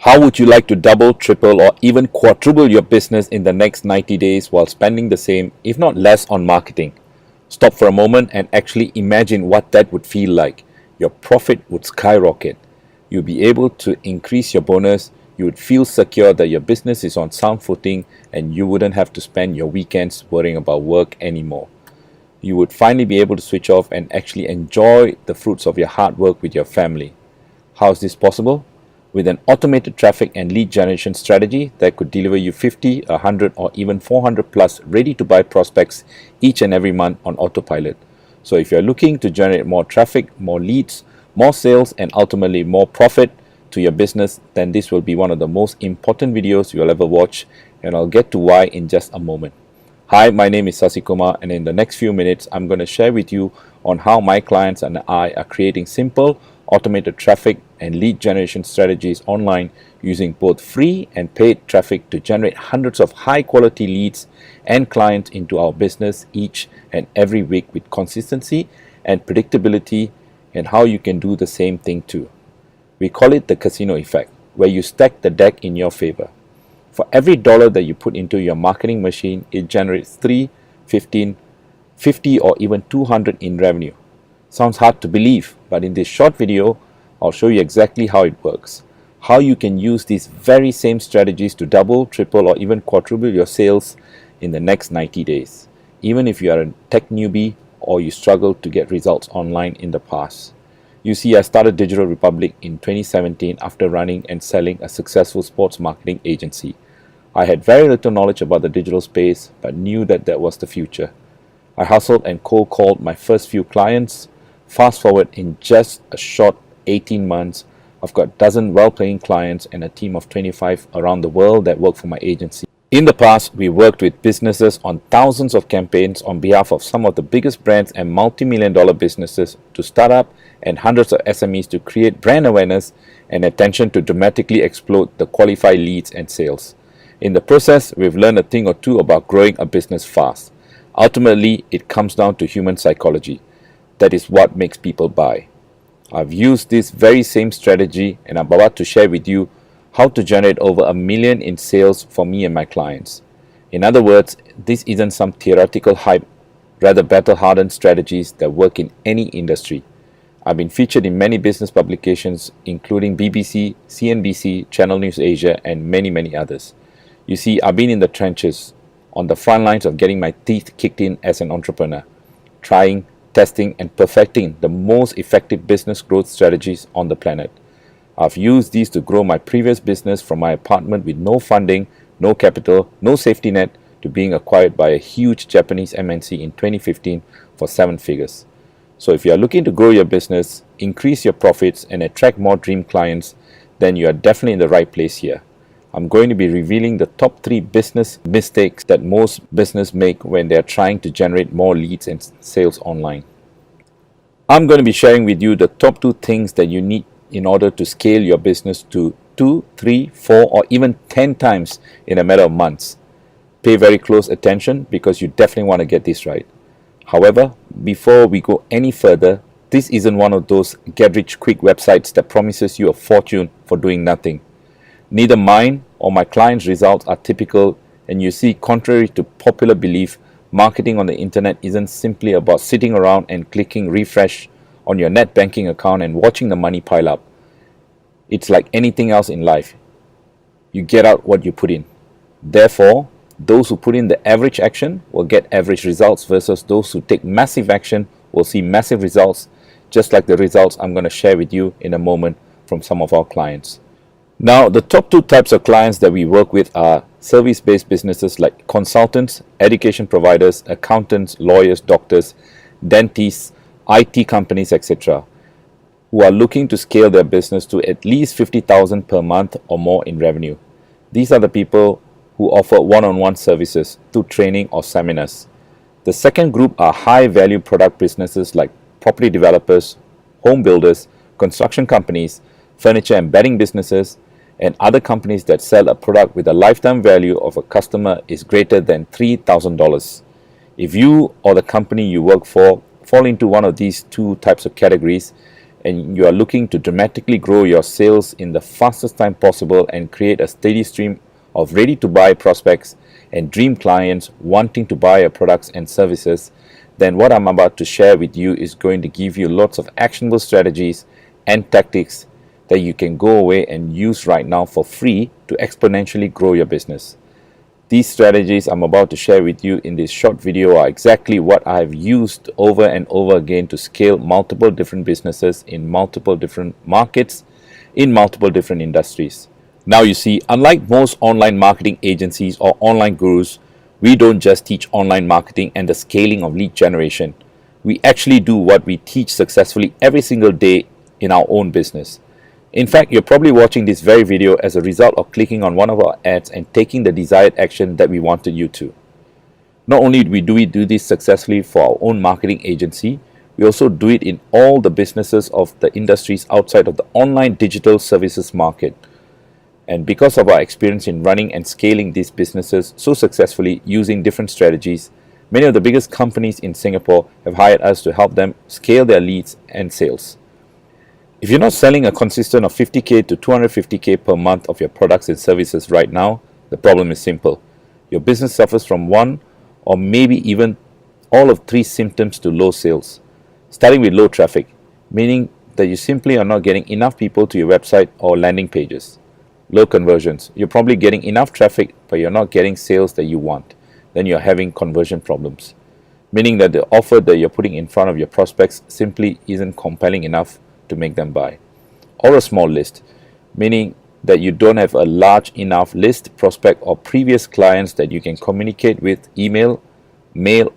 How would you like to double, triple, or even quadruple your business in the next 90 days while spending the same, if not less, on marketing? Stop for a moment and actually imagine what that would feel like. Your profit would skyrocket. You'll be able to increase your bonus. You would feel secure that your business is on sound footing and you wouldn't have to spend your weekends worrying about work anymore. You would finally be able to switch off and actually enjoy the fruits of your hard work with your family. How is this possible? With an automated traffic and lead generation strategy that could deliver you 50, 100, or even 400 plus ready to buy prospects each and every month on autopilot. So if you're looking to generate more traffic, more leads, more sales, and ultimately more profit to your business, then this will be one of the most important videos you'll ever watch, and I'll get to why in just a moment. Hi, my name is Sasikumar, and in the next few minutes, I'm going to share with you on how my clients and I are creating simple, automated traffic and lead generation strategies online using both free and paid traffic to generate hundreds of high-quality leads and clients into our business each and every week with consistency and predictability, and how you can do the same thing too. We call it the casino effect, where you stack the deck in your favor. For every dollar that you put into your marketing machine, it generates 3, 15, 50, or even 200 in revenue. Sounds hard to believe, but in this short video, I'll show you exactly how it works. How you can use these very same strategies to double, triple, or even quadruple your sales in the next 90 days, even if you are a tech newbie or you struggled to get results online in the past. You see, I started Digital Republic in 2017 after running and selling a successful sports marketing agency. I had very little knowledge about the digital space, but knew that that was the future. I hustled and cold called my first few clients. Fast forward, in just a short 18 months, I've got a dozen well-paying clients and a team of 25 around the world that work for my agency. In the past, we worked with businesses on thousands of campaigns on behalf of some of the biggest brands and multi-million-dollar businesses, to startup and hundreds of SMEs, to create brand awareness and attention to dramatically explode the qualified leads and sales. In the process, we've learned a thing or two about growing a business fast. Ultimately, it comes down to human psychology. That is what makes people buy. I've used this very same strategy, and I'm about to share with you how to generate over $1 million in sales for me and my clients. In other words, this isn't some theoretical hype, rather battle-hardened strategies that work in any industry. I've been featured in many business publications, including BBC, CNBC, Channel News Asia, and many others. You see, I've been in the trenches, on the front lines of getting my teeth kicked in as an entrepreneur, trying, testing, and perfecting the most effective business growth strategies on the planet. I've used these to grow my previous business from my apartment with no funding, no capital, no safety net, to being acquired by a huge Japanese MNC in 2015 for 7 figures. So if you are looking to grow your business, increase your profits, and attract more dream clients, then you are definitely in the right place here. I'm going to be revealing the top 3 business mistakes that most businesses make when they are trying to generate more leads and sales online. I'm going to be sharing with you the top 2 things that you need in order to scale your business to 2, 3, 4, or even 10 times in a matter of months. Pay very close attention because you definitely want to get this right. However, before we go any further, this isn't one of those get-rich-quick websites that promises you a fortune for doing nothing. Neither mine or my clients' results are typical, and you see, contrary to popular belief, marketing on the internet isn't simply about sitting around and clicking refresh on your net banking account and watching the money pile up. It's like anything else in life. You get out what you put in. Therefore, those who put in the average action will get average results, versus those who take massive action will see massive results, just like the results I'm going to share with you in a moment from some of our clients. Now, the top 2 types of clients that we work with are service-based businesses like consultants, education providers, accountants, lawyers, doctors, dentists, IT companies, etc., who are looking to scale their business to at least $50,000 per month or more in revenue. These are the people who offer one-on-one services through training or seminars. The second group are high-value product businesses like property developers, home builders, construction companies, furniture and bedding businesses, and other companies that sell a product with a lifetime value of a customer is greater than $3,000. If you or the company you work for fall into one of these 2 types of categories, and you are looking to dramatically grow your sales in the fastest time possible and create a steady stream of ready to buy prospects and dream clients wanting to buy your products and services, then what I'm about to share with you is going to give you lots of actionable strategies and tactics that you can go away and use right now for free to exponentially grow your business. These strategies I'm about to share with you in this short video are exactly what I have used over and over again to scale multiple different businesses in multiple different markets, in multiple different industries. Now you see, unlike most online marketing agencies or online gurus, we don't just teach online marketing and the scaling of lead generation. We actually do what we teach successfully every single day in our own business. In fact, you're probably watching this very video as a result of clicking on one of our ads and taking the desired action that we wanted you to. Not only do we do this successfully for our own marketing agency, we also do it in all the businesses of the industries outside of the online digital services market. And because of our experience in running and scaling these businesses so successfully using different strategies, many of the biggest companies in Singapore have hired us to help them scale their leads and sales. If you're not selling a consistent of 50K to 250K per month of your products and services right now, the problem is simple. Your business suffers from one or maybe even all of three symptoms to low sales. Starting with low traffic, meaning that you simply are not getting enough people to your website or landing pages. Low conversions, you're probably getting enough traffic but you're not getting sales that you want. Then you're having conversion problems, meaning that the offer that you're putting in front of your prospects simply isn't compelling enough to make them buy. Or a small list, meaning that you don't have a large enough list, prospect or previous clients that you can communicate with email, mail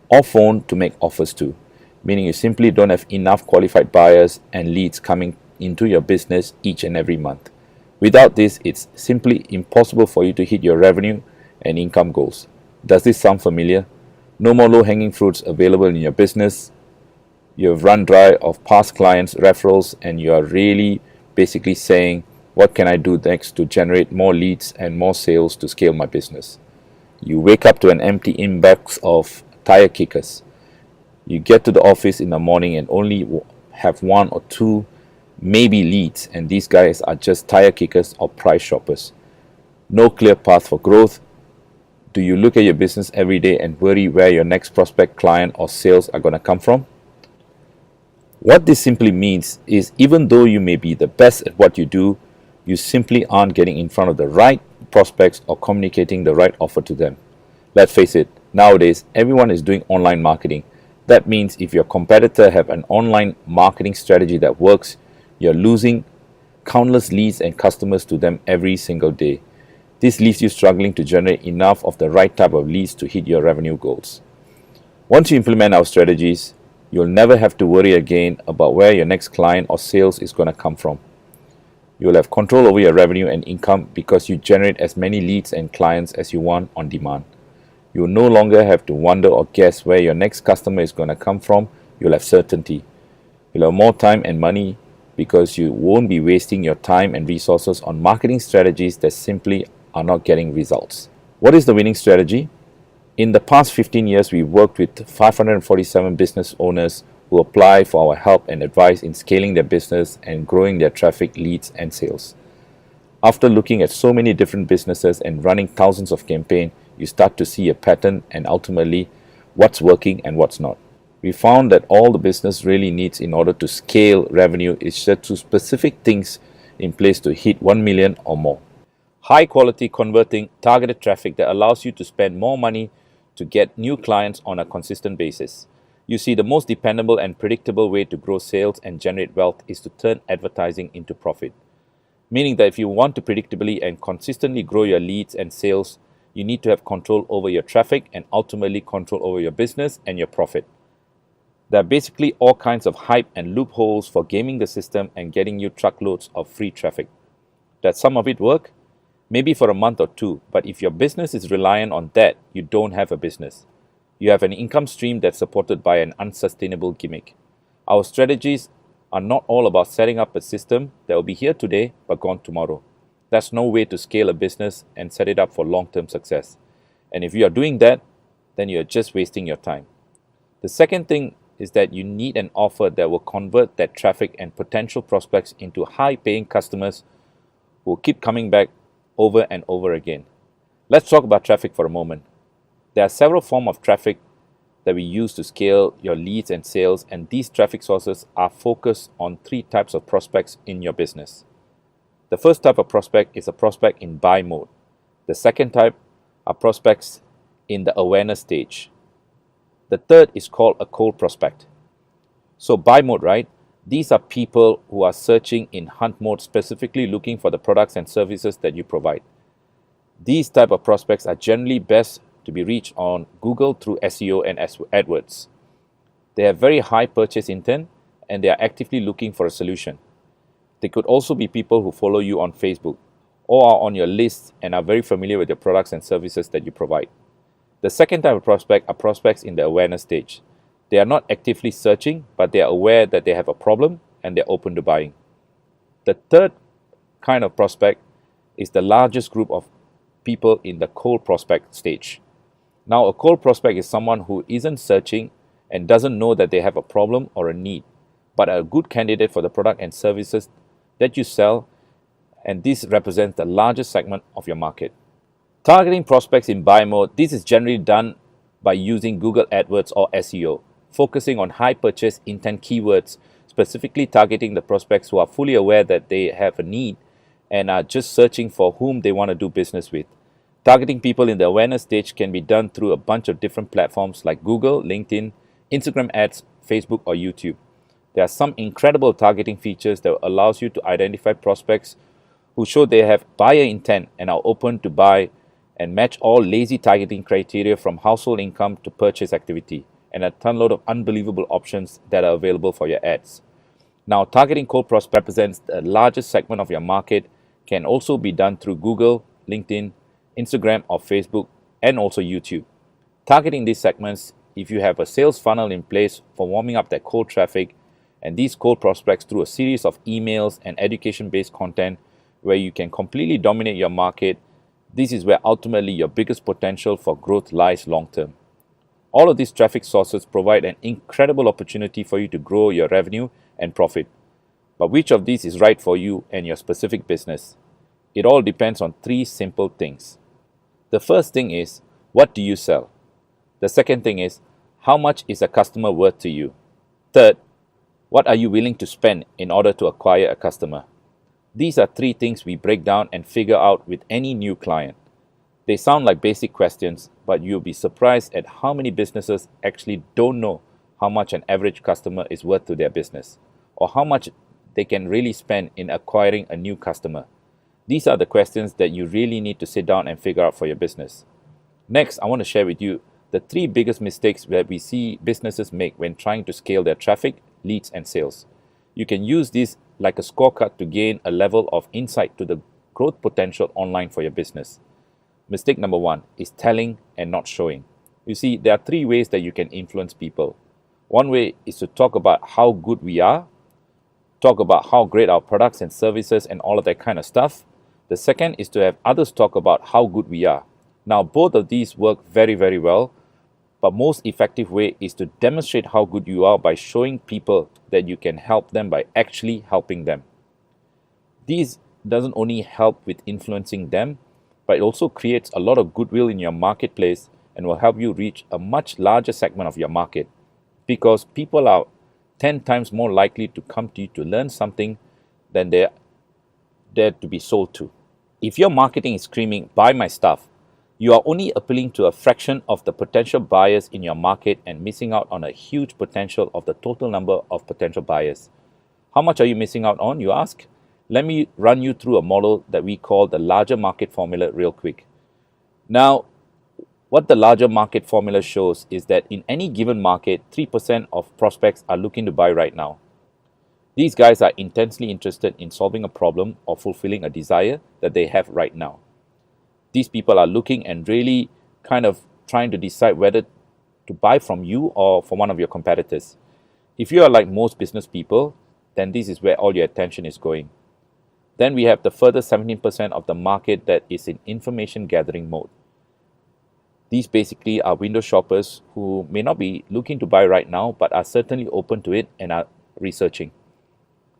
or phone to make offers to, meaning you simply don't have enough qualified buyers and leads coming into your business each and every month. Without this, it's simply impossible for you to hit your revenue and income goals. Does this sound familiar? No more low-hanging fruits available in your business. You have run dry of past clients' referrals and you are really basically saying, what can I do next to generate more leads and more sales to scale my business? You wake up to an empty inbox of tire kickers. You get to the office in the morning and only have one or two maybe leads, and these guys are just tire kickers or price shoppers. No clear path for growth. Do you look at your business every day and worry where your next prospect, client or sales are going to come from? What this simply means is even though you may be the best at what you do, you simply aren't getting in front of the right prospects or communicating the right offer to them. Let's face it, nowadays everyone is doing online marketing. That means if your competitor have an online marketing strategy that works, you're losing countless leads and customers to them every single day. This leaves you struggling to generate enough of the right type of leads to hit your revenue goals. Once you implement our strategies, you'll never have to worry again about where your next client or sales is going to come from. You'll have control over your revenue and income because you generate as many leads and clients as you want on demand. You'll no longer have to wonder or guess where your next customer is going to come from. You'll have certainty. You'll have more time and money because you won't be wasting your time and resources on marketing strategies that simply are not getting results. What is the winning strategy? In the past 15 years, we've worked with 547 business owners who apply for our help and advice in scaling their business and growing their traffic, leads, and sales. After looking at so many different businesses and running thousands of campaigns, you start to see a pattern and ultimately what's working and what's not. We found that all the business really needs in order to scale revenue is set to specific things in place to hit 1 million or more. High quality converting targeted traffic that allows you to spend more money to get new clients on a consistent basis. You see, the most dependable and predictable way to grow sales and generate wealth is to turn advertising into profit. Meaning that if you want to predictably and consistently grow your leads and sales, you need to have control over your traffic and ultimately control over your business and your profit. There are basically all kinds of hype and loopholes for gaming the system and getting you truckloads of free traffic. Does some of it work? Maybe for a month or two, but if your business is reliant on that, you don't have a business. You have an income stream that's supported by an unsustainable gimmick. Our strategies are not all about setting up a system that will be here today but gone tomorrow. That's no way to scale a business and set it up for long-term success. And if you are doing that, then you are just wasting your time. The second thing is that you need an offer that will convert that traffic and potential prospects into high-paying customers who will keep coming back over and over again. Let's talk about traffic for a moment. There are several forms of traffic that we use to scale your leads and sales, and these traffic sources are focused on three types of prospects in your business. The first type of prospect is a prospect in buy mode. The second type are prospects in the awareness stage. The third is called a cold prospect. So buy mode, right? These are people who are searching in hunt mode, specifically looking for the products and services that you provide. These type of prospects are generally best to be reached on Google through SEO and AdWords. They have very high purchase intent and they are actively looking for a solution. They could also be people who follow you on Facebook or are on your list and are very familiar with your products and services that you provide. The second type of prospect are prospects in the awareness stage. They are not actively searching, but they are aware that they have a problem and they're open to buying. The third kind of prospect is the largest group of people in the cold prospect stage. Now, a cold prospect is someone who isn't searching and doesn't know that they have a problem or a need, but are a good candidate for the product and services that you sell, and this represents the largest segment of your market. Targeting prospects in buy mode, this is generally done by using Google AdWords or SEO, focusing on high purchase intent keywords, specifically targeting the prospects who are fully aware that they have a need and are just searching for whom they want to do business with. Targeting people in the awareness stage can be done through a bunch of different platforms like Google, LinkedIn, Instagram ads, Facebook, or YouTube. There are some incredible targeting features that allows you to identify prospects who show they have buyer intent and are open to buy and match all lazy targeting criteria from household income to purchase activity, and a tonload of unbelievable options that are available for your ads. Now, targeting cold prospects represents the largest segment of your market, can also be done through Google, LinkedIn, Instagram or Facebook, and also YouTube. Targeting these segments, if you have a sales funnel in place for warming up that cold traffic and these cold prospects through a series of emails and education-based content where you can completely dominate your market, this is where ultimately your biggest potential for growth lies long term. All of these traffic sources provide an incredible opportunity for you to grow your revenue and profit. But which of these is right for you and your specific business? It all depends on three simple things. The first thing is, what do you sell? The second thing is, how much is a customer worth to you? Third, what are you willing to spend in order to acquire a customer? These are three things we break down and figure out with any new client. They sound like basic questions, but you'll be surprised at how many businesses actually don't know how much an average customer is worth to their business, or how much they can really spend in acquiring a new customer. These are the questions that you really need to sit down and figure out for your business. Next, I want to share with you the three biggest mistakes that we see businesses make when trying to scale their traffic, leads, and sales. You can use this like a scorecard to gain a level of insight to the growth potential online for your business. Mistake number one is telling and not showing. You see, there are three ways that you can influence people. One way is to talk about how good we are, talk about how great our products and services and all of that kind of stuff. The second is to have others talk about how good we are. Now, both of these work very, very well, but most effective way is to demonstrate how good you are by showing people that you can help them by actually helping them. These doesn't only help with influencing them, but it also creates a lot of goodwill in your marketplace and will help you reach a much larger segment of your market, because people are 10 times more likely to come to you to learn something than they're there to be sold to. If your marketing is screaming, buy my stuff, you are only appealing to a fraction of the potential buyers in your market and missing out on a huge potential of the total number of potential buyers. How much are you missing out on, you ask? Let me run you through a model that we call the larger market formula real quick. Now, what the larger market formula shows is that in any given market, 3% of prospects are looking to buy right now. These guys are intensely interested in solving a problem or fulfilling a desire that they have right now. These people are looking and really kind of trying to decide whether to buy from you or from one of your competitors. If you are like most business people, then this is where all your attention is going. Then we have the further 17% of the market that is in information gathering mode. These basically are window shoppers who may not be looking to buy right now, but are certainly open to it and are researching.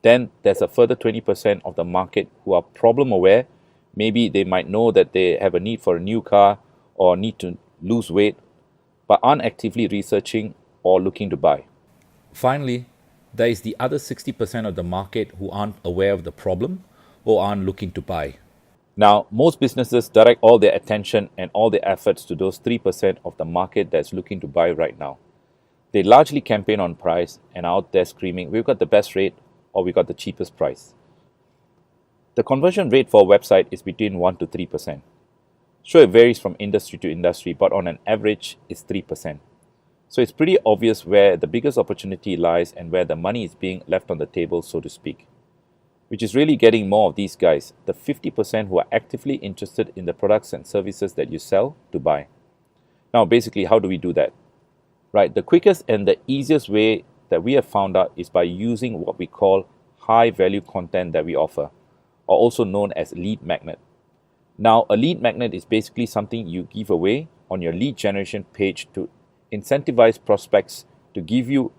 Then there's a further 20% of the market who are problem aware. Maybe they might know that they have a need for a new car or need to lose weight, but aren't actively researching or looking to buy. Finally, there is the other 60% of the market who aren't aware of the problem or aren't looking to buy. Now, most businesses direct all their attention and all their efforts to those 3% of the market that's looking to buy right now. They largely campaign on price and are out there screaming, we've got the best rate or we got the cheapest price. The conversion rate for a website is between 1 to 3%. Sure, it varies from industry to industry, but on an average, it's 3%. So it's pretty obvious where the biggest opportunity lies and where the money is being left on the table, so to speak. Which is really getting more of these guys, the 50% who are actively interested in the products and services that you sell, to buy. Now, basically, how do we do that? Right, the quickest and the easiest way that we have found out is by using what we call high-value content that we offer, or also known as lead magnet. Now, a lead magnet is basically something you give away on your lead generation page to incentivize prospects to give you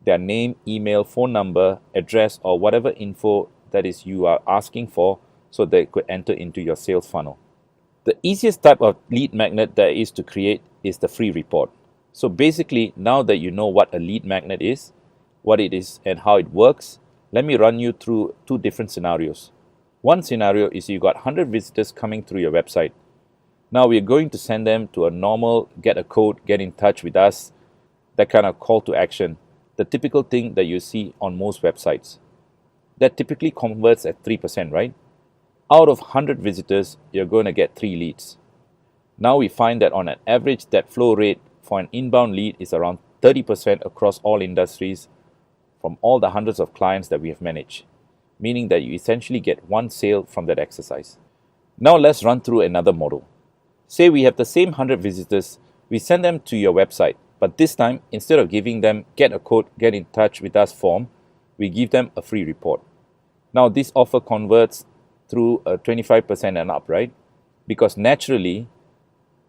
their name, email, phone number, address, or whatever info that is you are asking for so they could enter into your sales funnel. The easiest type of lead magnet there is to create is the free report. So basically, now that you know what a lead magnet is, what it is and how it works, let me run you through two different scenarios. One scenario is you got 100 visitors coming through your website. Now we're going to send them to a normal get a code, get in touch with us, that kind of call to action, the typical thing that you see on most websites. That typically converts at 3%, right? Out of 100 visitors, you're going to get 3 leads. Now we find that on an average, that flow rate for an inbound lead is around 30% across all industries from all the hundreds of clients that we have managed, meaning that you essentially get 1 sale from that exercise. Now let's run through another model. Say we have the same 100 visitors, we send them to your website, but this time, instead of giving them get a code, get in touch with us form, we give them a free report. Now this offer converts through a 25% and up, right? Because naturally,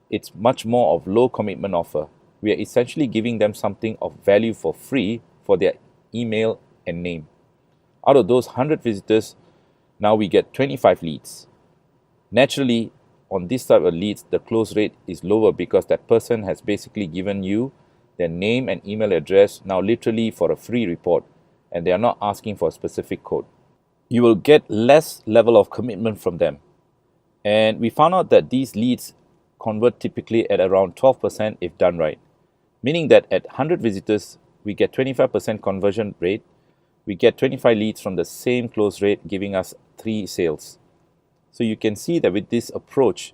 it's much more of low commitment offer. We are essentially giving them something of value for free for their email and name. Out of those 100 visitors, now we get 25 leads. Naturally, on this type of leads, the close rate is lower because that person has basically given you their name and email address now literally for a free report, and they are not asking for a specific code. You will get less level of commitment from them. And we found out that these leads convert typically at around 12% if done right. Meaning that at 100 visitors, we get 25% conversion rate. We get 25 leads from the same close rate, giving us 3 sales. So you can see that with this approach,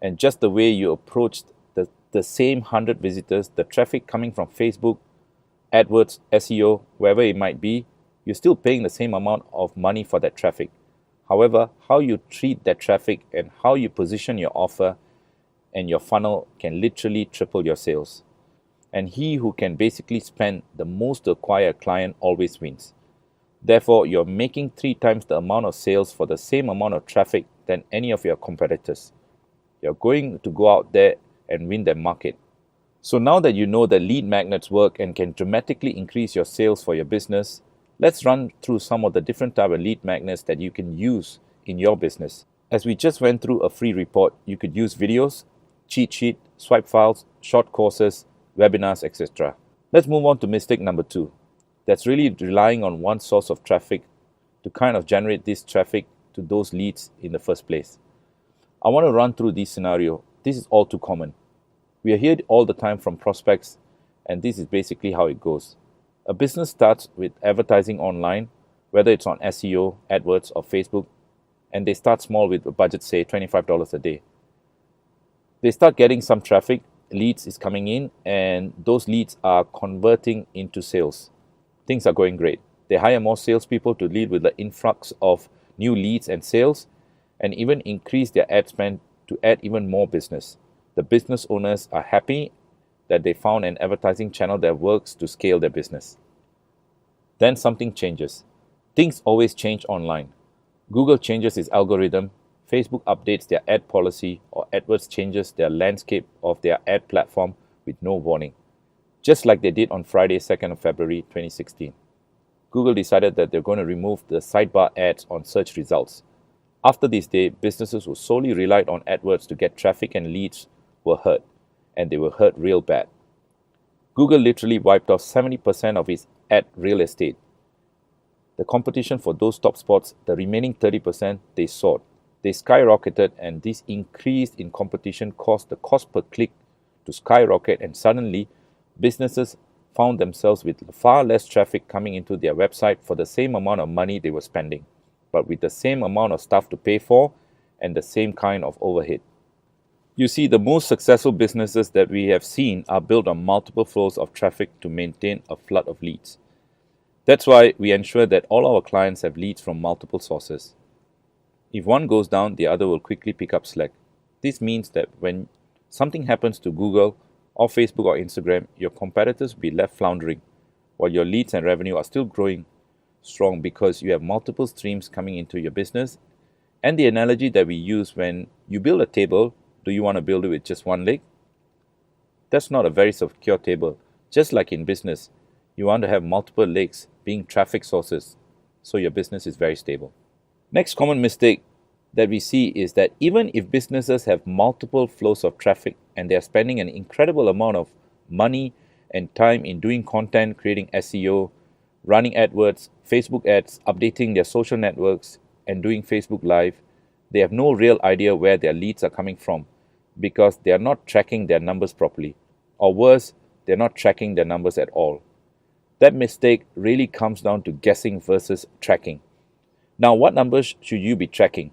and just the way you approached the same 100 visitors, the traffic coming from Facebook, AdWords, SEO, wherever it might be, you're still paying the same amount of money for that traffic. However, how you treat that traffic and how you position your offer and your funnel can literally triple your sales. And he who can basically spend the most to acquire a client always wins. Therefore, you're making 3 times the amount of sales for the same amount of traffic than any of your competitors. You're going to go out there and win that market. So now that you know that lead magnets work and can dramatically increase your sales for your business, let's run through some of the different type of lead magnets that you can use in your business. As we just went through a free report, you could use videos, cheat sheet, swipe files, short courses, webinars, etc. Let's move on to mistake number 2. That's really relying on one source of traffic to kind of generate this traffic to those leads in the first place. I want to run through this scenario. This is all too common. We are heard all the time from prospects, and this is basically how it goes. A business starts with advertising online, whether it's on SEO, AdWords, or Facebook, and they start small with a budget, say $25 a day. They start getting some traffic, leads is coming in, and those leads are converting into sales. Things are going great. They hire more salespeople to lead with the influx of new leads and sales, and even increase their ad spend to add even more business. The business owners are happy that they found an advertising channel that works to scale their business. Then something changes. Things always change online. Google changes its algorithm, Facebook updates their ad policy, or AdWords changes their landscape of their ad platform with no warning, just like they did on Friday, 2nd of February 2016. Google decided that they're going to remove the sidebar ads on search results. After this day, businesses who solely relied on AdWords to get traffic and leads were hurt, and they were hurt real bad. Google literally wiped off 70% of its ad real estate. The competition for those top spots, the remaining 30%, they soared. They skyrocketed, and this increase in competition caused the cost per click to skyrocket, and suddenly businesses found themselves with far less traffic coming into their website for the same amount of money they were spending, but with the same amount of stuff to pay for and the same kind of overhead. You see, the most successful businesses that we have seen are built on multiple flows of traffic to maintain a flood of leads. That's why we ensure that all our clients have leads from multiple sources. If one goes down, the other will quickly pick up slack. This means that when something happens to Google or Facebook or Instagram, your competitors will be left floundering, while your leads and revenue are still growing strong because you have multiple streams coming into your business. And the analogy that we use when you build a table, do you want to build it with just one leg? That's not a very secure table. Just like in business, you want to have multiple legs being traffic sources, so your business is very stable. Next common mistake that we see is that even if businesses have multiple flows of traffic and they are spending an incredible amount of money and time in doing content, creating SEO, running AdWords, Facebook ads, updating their social networks, and doing Facebook Live, they have no real idea where their leads are coming from because they are not tracking their numbers properly. Or worse, they're not tracking their numbers at all. That mistake really comes down to guessing versus tracking. Now, what numbers should you be tracking?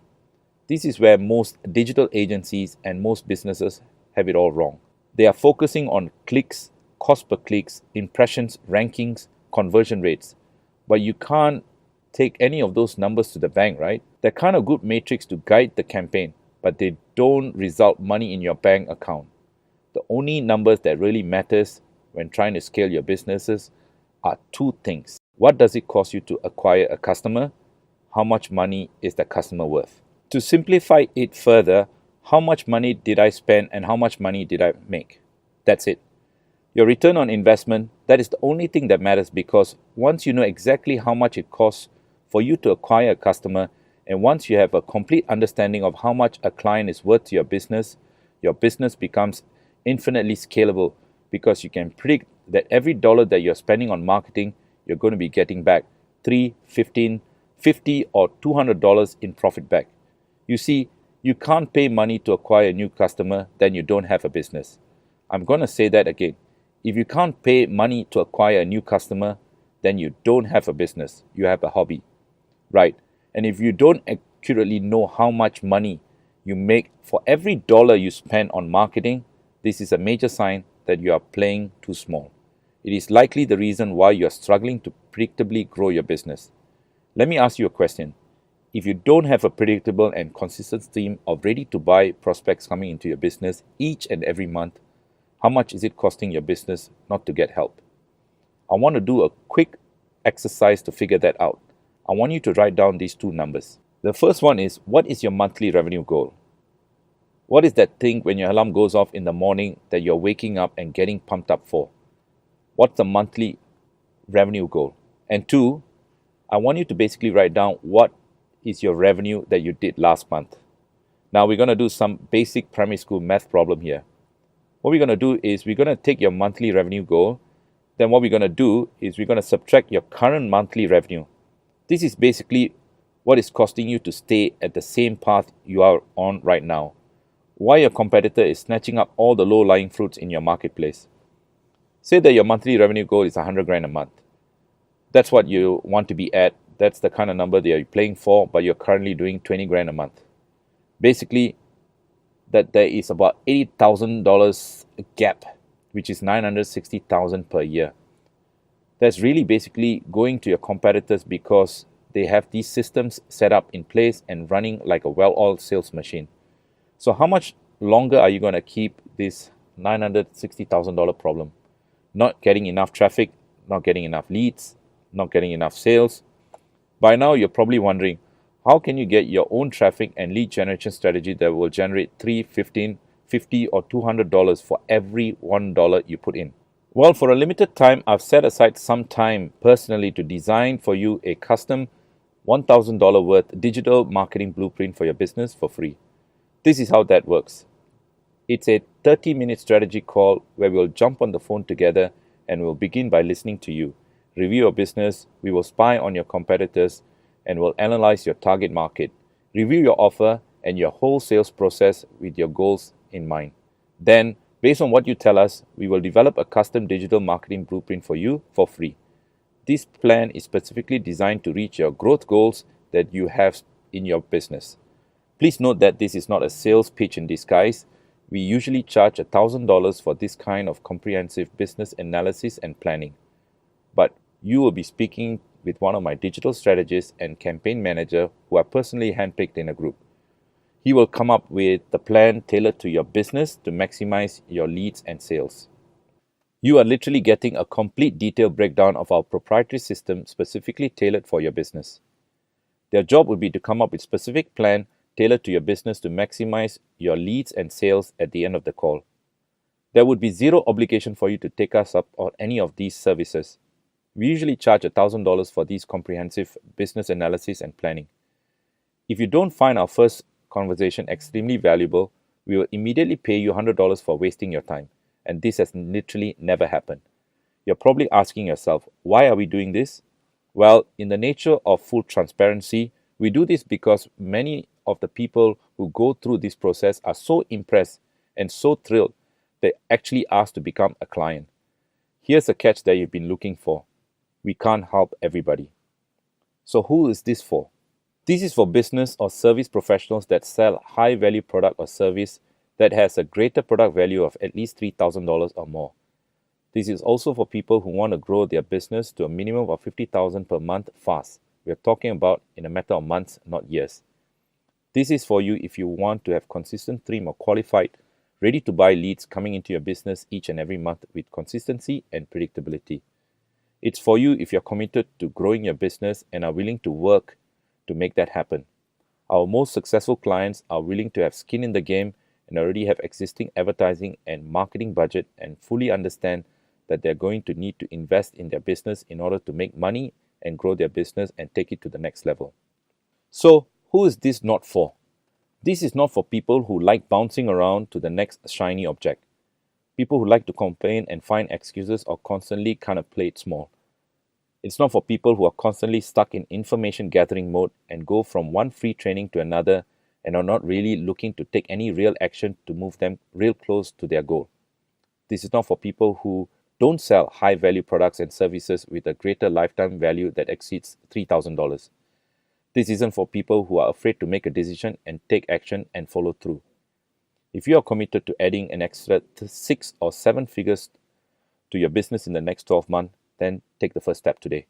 This is where most digital agencies and most businesses have it all wrong. They are focusing on clicks, cost per clicks, impressions, rankings, conversion rates. But you can't take any of those numbers to the bank, right? They're kind of good metrics to guide the campaign, but they don't result money in your bank account. The only numbers that really matters when trying to scale your businesses are two things. What does it cost you to acquire a customer? How much money is the customer worth? To simplify it further, how much money did I spend and how much money did I make? That's it. Your return on investment, that is the only thing that matters, because once you know exactly how much it costs for you to acquire a customer, and once you have a complete understanding of how much a client is worth to your business becomes infinitely scalable, because you can predict that every dollar that you're spending on marketing, you're going to be getting back $3, $15, $50 or $200 in profit back. You see, you can't pay money to acquire a new customer, then you don't have a business. I'm going to say that again. If you can't pay money to acquire a new customer, then you don't have a business. You have a hobby, right? And if you don't accurately know how much money you make for every dollar you spend on marketing, this is a major sign that you are playing too small. It is likely the reason why you are struggling to predictably grow your business. Let me ask you a question. If you don't have a predictable and consistent stream of ready-to-buy prospects coming into your business each and every month, how much is it costing your business not to get help? I want to do a quick exercise to figure that out. I want you to write down these two numbers. The first one is, what is your monthly revenue goal? What is that thing when your alarm goes off in the morning that you're waking up and getting pumped up for? What's the monthly revenue goal? And two, I want you to basically write down what is your revenue that you did last month. Now we're going to do some basic primary school math problem here. What we're going to do is we're going to take your monthly revenue goal. Then what we're going to do is we're going to subtract your current monthly revenue. This is basically what is costing you to stay at the same path you are on right now. Why your competitor is snatching up all the low-lying fruits in your marketplace. Say that your monthly revenue goal is 100 grand a month. That's what you want to be at. That's the kind of number that you're playing for, but you're currently doing 20 grand a month. Basically, that there is about $80,000 gap, which is $960,000 per year. That's really basically going to your competitors because they have these systems set up in place and running like a well-oiled sales machine. So how much longer are you going to keep this $960,000 problem? Not getting enough traffic, not getting enough leads, not getting enough sales. By now, you're probably wondering, How can you get your own traffic and lead generation strategy that will generate 3, 15, 50, or $200 for every $1 you put in? Well, for a limited time, I've set aside some time personally to design for you a custom $1,000 worth digital marketing blueprint for your business for free. This is how that works. It's a 30-minute strategy call where we'll jump on the phone together and we'll begin by listening to you, review your business, we will spy on your competitors, and we'll analyze your target market, review your offer and your whole sales process with your goals in mind. Then, based on what you tell us, we will develop a custom digital marketing blueprint for you for free. This plan is specifically designed to reach your growth goals that you have in your business. Please note that this is not a sales pitch in disguise. We usually charge $1,000 for this kind of comprehensive business analysis and planning. But you will be speaking with one of my digital strategists and campaign manager who are personally handpicked in a group. He will come up with the plan tailored to your business to maximize your leads and sales. You are literally getting a complete detailed breakdown of our proprietary system specifically tailored for your business. Their job would be to come up with a specific plan tailored to your business to maximize your leads and sales at the end of the call. There would be zero obligation for you to take us up on any of these services. We usually charge $1,000 for these comprehensive business analysis and planning. If you don't find our first conversation extremely valuable, we will immediately pay you $100 for wasting your time. And this has literally never happened. You're probably asking yourself, why are we doing this? Well, in the nature of full transparency, we do this because many of the people who go through this process are so impressed and so thrilled they actually ask to become a client. Here's a catch that you've been looking for. We can't help everybody. So who is this for? This is for business or service professionals that sell high-value product or service that has a greater product value of at least $3,000 or more. This is also for people who want to grow their business to a minimum of $50,000 per month fast. We are talking about in a matter of months, not years. This is for you if you want to have consistent stream of qualified, ready-to-buy leads coming into your business each and every month with consistency and predictability. It's for you if you're committed to growing your business and are willing to work to make that happen. Our most successful clients are willing to have skin in the game and already have existing advertising and marketing budget and fully understand that they're going to need to invest in their business in order to make money and grow their business and take it to the next level. So, who is this not for? This is not for people who like bouncing around to the next shiny object. People who like to complain and find excuses or constantly kind of play it small. It's not for people who are constantly stuck in information gathering mode and go from one free training to another and are not really looking to take any real action to move them real close to their goal. This is not for people who don't sell high value products and services with a greater lifetime value that exceeds $3,000. This isn't for people who are afraid to make a decision and take action and follow through. If you are committed to adding an extra 6 or 7 figures to your business in the next 12 months, then take the first step today.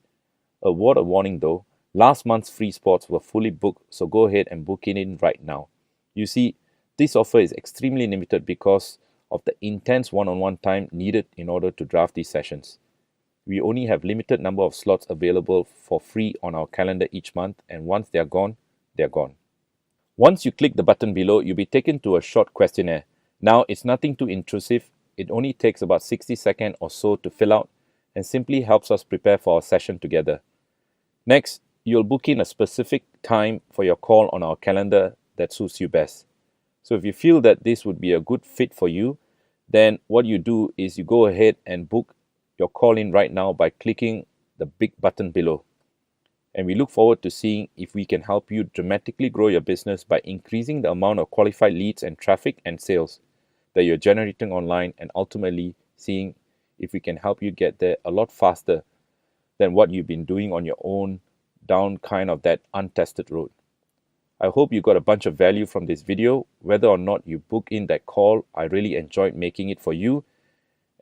A word of warning though, last month's free spots were fully booked, so go ahead and book it in right now. You see, this offer is extremely limited because of the intense one-on-one time needed in order to draft these sessions. We only have limited number of slots available for free on our calendar each month, and once they're gone, they're gone. Once you click the button below, you'll be taken to a short questionnaire. Now, it's nothing too intrusive. It only takes about 60 seconds or so to fill out and simply helps us prepare for our session together. Next, you'll book in a specific time for your call on our calendar that suits you best. So if you feel that this would be a good fit for you, then what you do is you go ahead and book your call in right now by clicking the big button below. And we look forward to seeing if we can help you dramatically grow your business by increasing the amount of qualified leads and traffic and sales that you're generating online, and ultimately seeing if we can help you get there a lot faster than what you've been doing on your own down kind of that untested road. I hope you got a bunch of value from this video. Whether or not you book in that call, I really enjoyed making it for you,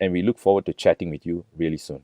and we look forward to chatting with you really soon.